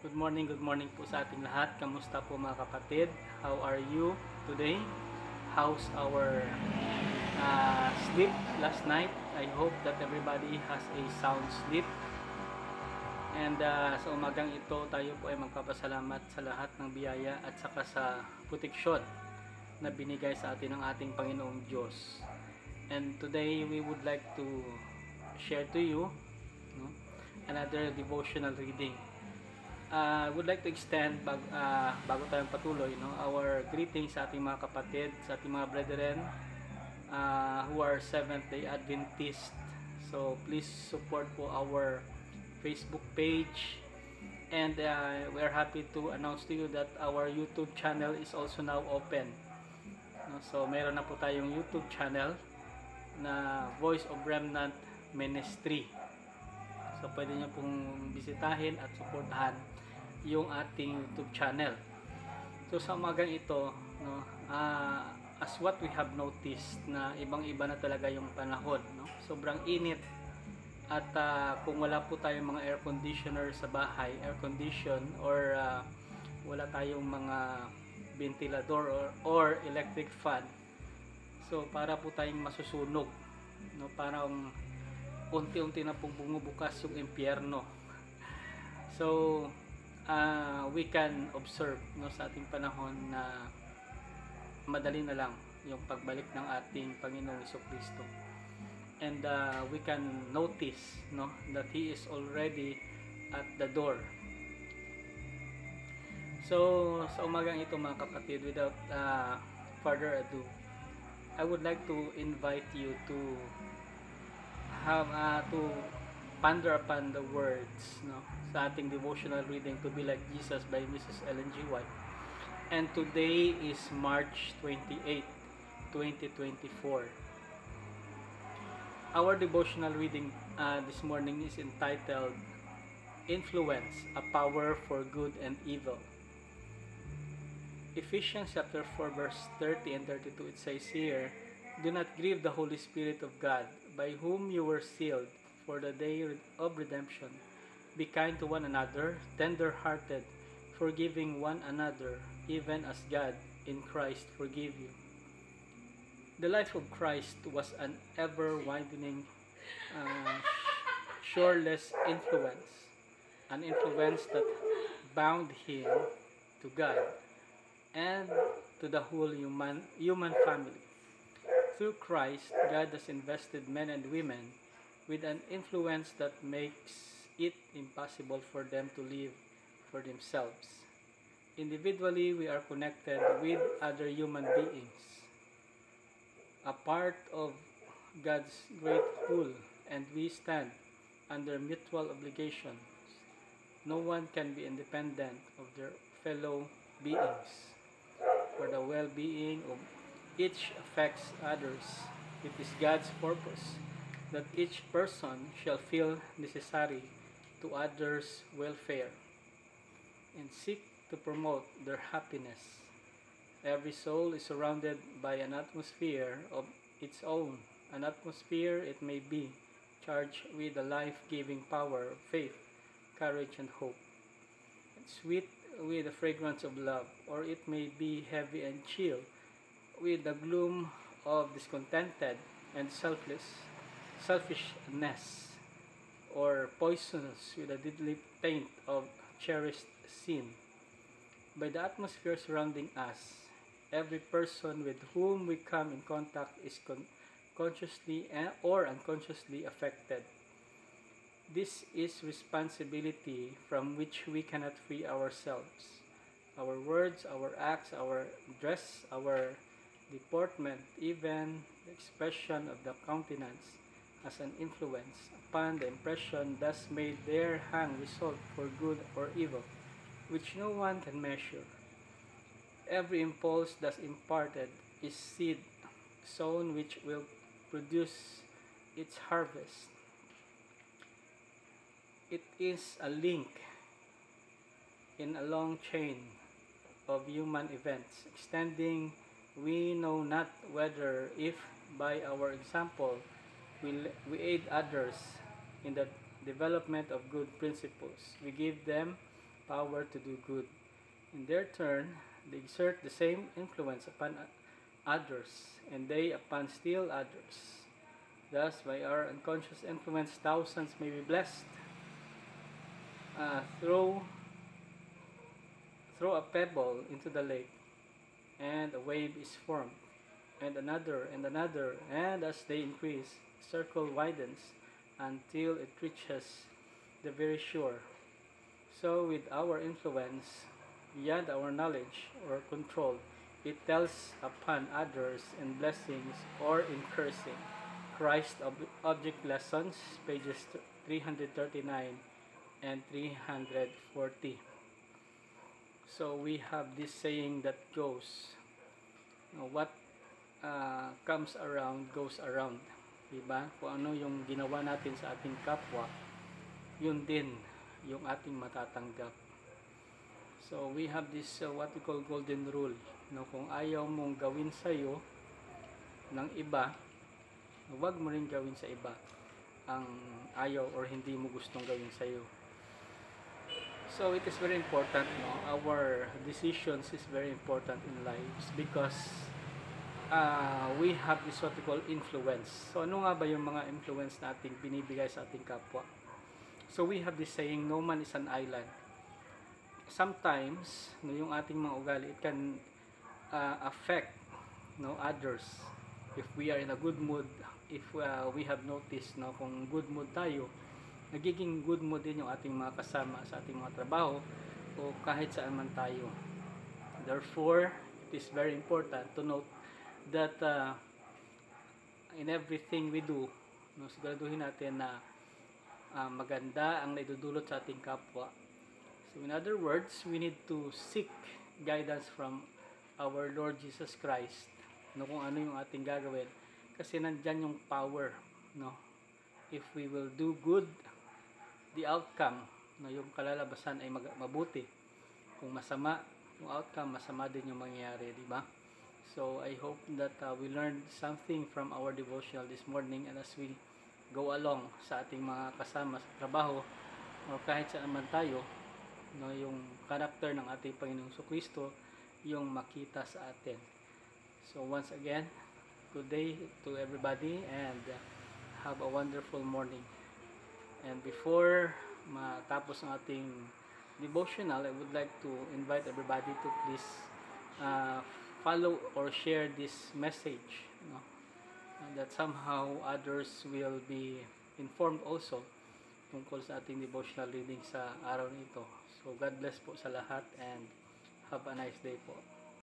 Good morning po sa ating lahat. Kamusta po mga kapatid? How are you today? How's our sleep last night? I hope that everybody has a sound sleep. And sa umagang ito, tayo po ay magpapasalamat sa lahat ng biyaya at saka sa proteksyon na binigay sa atin ng ating Panginoong Diyos. And today, we would like to share to you another devotional reading. I would like to extend bago tayong patuloy our greetings sa ating mga kapatid, sa ating mga brethren who are Seventh-day Adventist. So please support po our Facebook page, and we are happy to announce to you that our YouTube channel is also now open. So meron na po tayong YouTube channel na Voice of Remnant Ministry. So pwede nyo pong bisitahin at suportahan yung ating YouTube channel. So sa umagang ito, as what we have noticed, na ibang-iba na talaga yung panahon, sobrang init, at kung wala po tayong mga air conditioner sa bahay, air condition, or wala tayong mga ventilador or electric fan, so para po tayong masusunog, parang unti-unti na pong bumubukas yung impyerno. So we can observe sa ating panahon na madali na lang yung pagbalik ng ating Panginoong Jesucristo, and we can notice that He is already at the door. So sa umagang ito mga kapatid, without further ado, I would like to invite you to have to ponder upon the words sa ating devotional reading, To Be Like Jesus by Mrs. Ellen G. White. And today is March 28, 2024. Our devotional reading this morning is entitled Influence, a Power for Good and Evil. Ephesians chapter 4 verse 30 and 32, it says here, Do not grieve the Holy Spirit of God, by whom you were sealed for the day of redemption. Be kind to one another, tender-hearted, forgiving one another, even as God in Christ forgave you. The life of Christ was an ever-widening, shoreless influence, an influence that bound Him to God and to the whole human family. Through Christ, God has invested men and women with an influence that makes it impossible for them to live for themselves. Individually, we are connected with other human beings, a part of God's great whole, and we stand under mutual obligations. No one can be independent of their fellow beings, for the well-being of each affects others. It is God's purpose that each person shall feel necessary to others' welfare and seek to promote their happiness. Every soul is surrounded by an atmosphere of its own, an atmosphere, it may be, charged with the life-giving power of faith, courage, and hope, and sweet with the fragrance of love, or it may be heavy and chill with the gloom of discontented and selfishness, or poisonous with the deadly taint of cherished sin. By the atmosphere surrounding us, every person with whom we come in contact is consciously or unconsciously affected. This is responsibility from which we cannot free ourselves. Our words, our acts, our dress, our deportment, even the expression of the countenance, has an influence upon the impression thus made. There hang result for good or evil, which no one can measure. Every impulse thus imparted is seed sown which will produce its harvest. It is a link in a long chain of human events, extending we know not whether, if by our example we aid others in the development of good principles, we give them power to do good. In their turn, they exert the same influence upon others, and they upon still others. Thus, by our unconscious influence, thousands may be blessed. Throw a pebble into the lake, and a wave is formed, and another, and as they increase, the circle widens until it reaches the very shore. So, with our influence, beyond our knowledge or control, it tells upon others in blessings or in cursing. Christ Object Lessons, pages 339 and 340. So we have this saying that goes, what comes around goes around. Diba? Kung ano yung ginawa natin sa ating kapwa, yun din yung ating matatanggap. So we have this what we call golden rule. Kung ayaw mong gawin sa'yo ng iba, huwag mo rin gawin sa iba ang ayaw or hindi mo gustong gawin sa'yo. So it is very important, our decisions is very important in lives because we have this what we call influence. So ano nga ba yung mga influence na ating binibigay sa ating kapwa? So we have this saying, no man is an island. Sometimes, yung ating mga ugali, it can affect others. If we are in a good mood, if we have noticed kung good mood tayo, nagiging good mood din yung ating mga kasama sa ating mga trabaho o kahit saan man tayo. Therefore, it is very important to note that in everything we do, siguraduhin natin na maganda ang naidudulot sa ating kapwa. So in other words, we need to seek guidance from our Lord Jesus Christ, kung ano yung ating gagawin, kasi nandyan yung power, if we will do good, the outcome, yung kalalabasan ay mabuti. Kung masama, yung outcome, masama din yung mangyayari, di ba? So I hope that we learned something from our devotional this morning, and as we go along sa ating mga kasama sa trabaho o kahit saan man tayo, yung karakter ng ating Panginoong Kristo yung makita sa atin. So once again, good day to everybody and have a wonderful morning. And before matapos ang ating devotional, I would like to invite everybody to please follow or share this message, that somehow others will be informed also tungkol sa ating devotional reading sa araw nito. So God bless po sa lahat and have a nice day po.